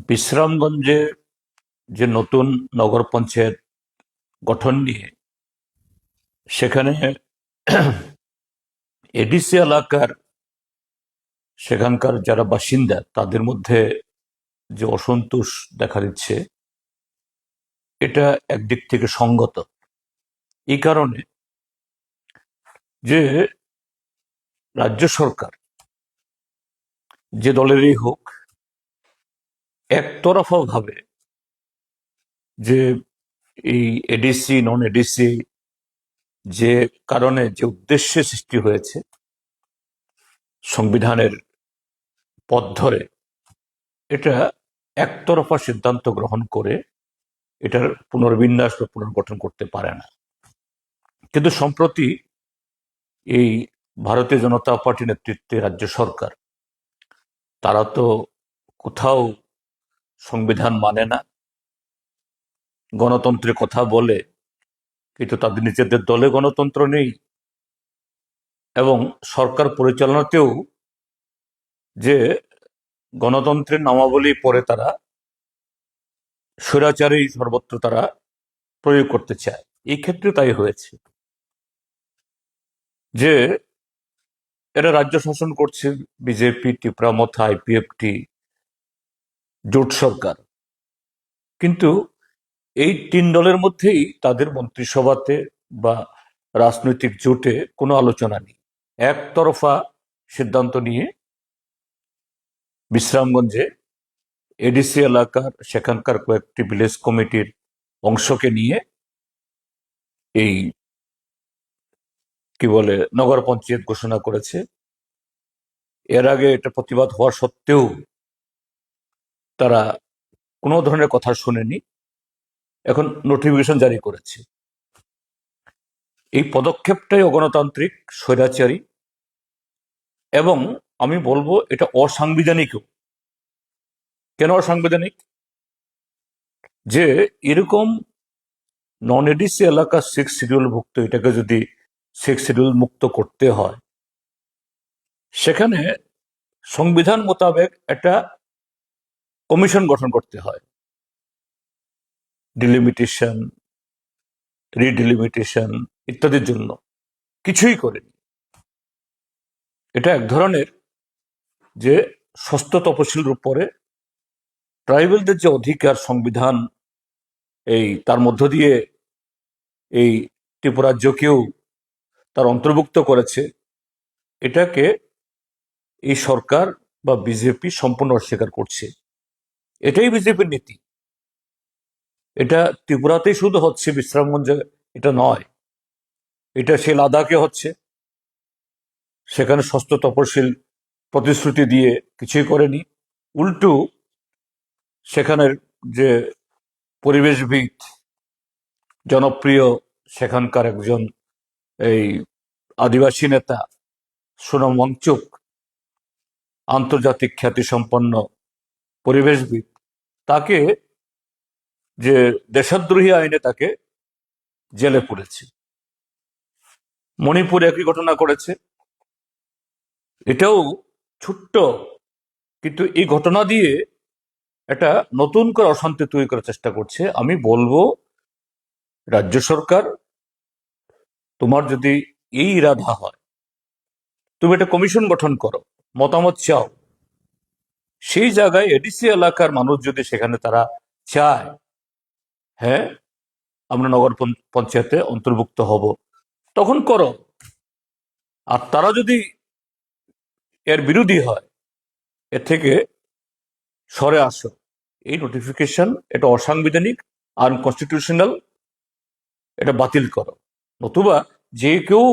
বিশ্রামগঞ্জে যে নতুন নগর পঞ্চায়েত গঠন নিয়ে সেখানে এডিসি এলাকার সেখানকার যারা বাসিন্দা তাদের মধ্যে যে অসন্তোষ দেখা দিচ্ছে, এটা একদিক থেকে সঙ্গত। এই কারণে যে রাজ্য সরকার যে দলেরই হোক, একতরফা ভাবে যে এই এডিসি নন এডিসি যে কারণে যে উদ্দেশ্যে সৃষ্টি হয়েছে সংবিধানের পথ ধরে, এটা একতরফা সিদ্ধান্ত গ্রহণ করে এটার পুনর্বিন্যাস বা পুনর্গঠন করতে পারে না। কিন্তু সম্প্রতি এই ভারতীয় জনতা পার্টি নেতৃত্বে রাজ্য সরকার, তারা তো কোথাও সংবিধান মানে না, গণতন্ত্রের কথা বলে, কিন্তু তাদের নিজেদের দলে গণতন্ত্র নেই এবং সরকার পরিচালনাতেও যে গণতন্ত্রের নামাবলী পরে তারা স্বৈরাচারী সর্বত্র তারা প্রয়োগ করতে চায়। এই ক্ষেত্রে তাই হয়েছে যে এরা রাজ্য শাসন করছে বিজেপি, টিপ্রামথা, আইপিএফটি জোট সরকার, কিন্তু এই তিন দলের মধ্যেই তাদের মন্ত্রিসভাতে বা রাজনৈতিক জোটে কোনো আলোচনা নেই। একতরফা সিদ্ধান্ত নিয়ে বিশ্রামগঞ্জে এডিসি এলাকার সেখানকার কয়েকটি ভিলেজ কমিটির অংশকে নিয়ে এই কি বলে নগর পঞ্চায়েত ঘোষণা করেছে। এর আগে এটা প্রতিবাদ হওয়া সত্ত্বেও তারা কোনো ধরনের কথা শুনেনি, এখন নোটিফিকেশন জারি করেছে। এই পদক্ষেপটাই অগণতান্ত্রিক, স্বৈরাচারী এবং আমি বলবো এটা অসাংবিধানিকও। কেন অসাংবিধানিক? যে এরকম নন এডিসি এলাকা 6 শিডিউল ভুক্ত, এটাকে যদি 6 শিডিউল মুক্ত করতে হয়, সেখানে সংবিধান মোতাবেক একটা কমিশন গঠন করতে হয়। ডিলিমিটেশন, রিডিলিমিটেশন ইত্যাদির জন্য কিছুই করেনি। এটা এক ধরনের যে ষষ্ঠ তপশিলের উপরে ট্রাইবেলদের যে অধিকার সংবিধান এই তার মধ্য দিয়ে এই ত্রিপুরাজ্যকেও তার অন্তর্ভুক্ত করেছে, এটাকে এই সরকার বা বিজেপি সম্পূর্ণ অস্বীকার করছে। এটাই বিজেপির নীতি। এটা ত্রিপুরাতেই শুধু হচ্ছে, বিশ্রামগঞ্জে এটা নয়, এটা সে লাদাখে হচ্ছে। সেখানে ষষ্ঠ তপশিল প্রতিশ্রুতি দিয়ে কিছুই করেনি, উল্টো সেখানের যে পরিবেশবিদ, জনপ্রিয় সেখানকার একজন এই আদিবাসী নেতা, সোনম ওয়াংচুক, আন্তর্জাতিক খ্যাতিসম্পন্ন পরিবেশবিদ, তাকে যে দেশদ্রোহী আইনে তাকে জেলে পুরেছে। মণিপুরে একই ঘটনা করেছে। এটাও ছোট্ট, কিন্তু এই ঘটনা দিয়ে একটা নতুন করে অশান্তি তৈরি করার চেষ্টা করছে। আমি বলবো রাজ্য সরকার, তোমার যদি এই ইরাদা হয়, তুমি একটা কমিশন গঠন করো, মতামত চাও। সেই জায়গায় এডিসি এলাকার মানুষ যদি সেখানে তারা চায়, হ্যাঁ আমরা নগর পঞ্চায়েতে অন্তর্ভুক্ত হব, তখন করো। আর তারা যদি এর বিরোধী হয়, এর থেকে সরে আসো। এই নোটিফিকেশন এটা অসাংবিধানিক, আনকনস্টিটিউশনাল, এটা বাতিল করো। নতুবা যে কেউ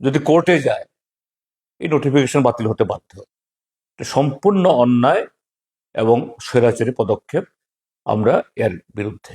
যদি কোর্টে যায়, এই নোটিফিকেশন বাতিল হতে বাধ্য। এটা সম্পূর্ণ অন্যায় এবং স্বৈরাচারী পদক্ষেপ, আমরা এর বিরুদ্ধে।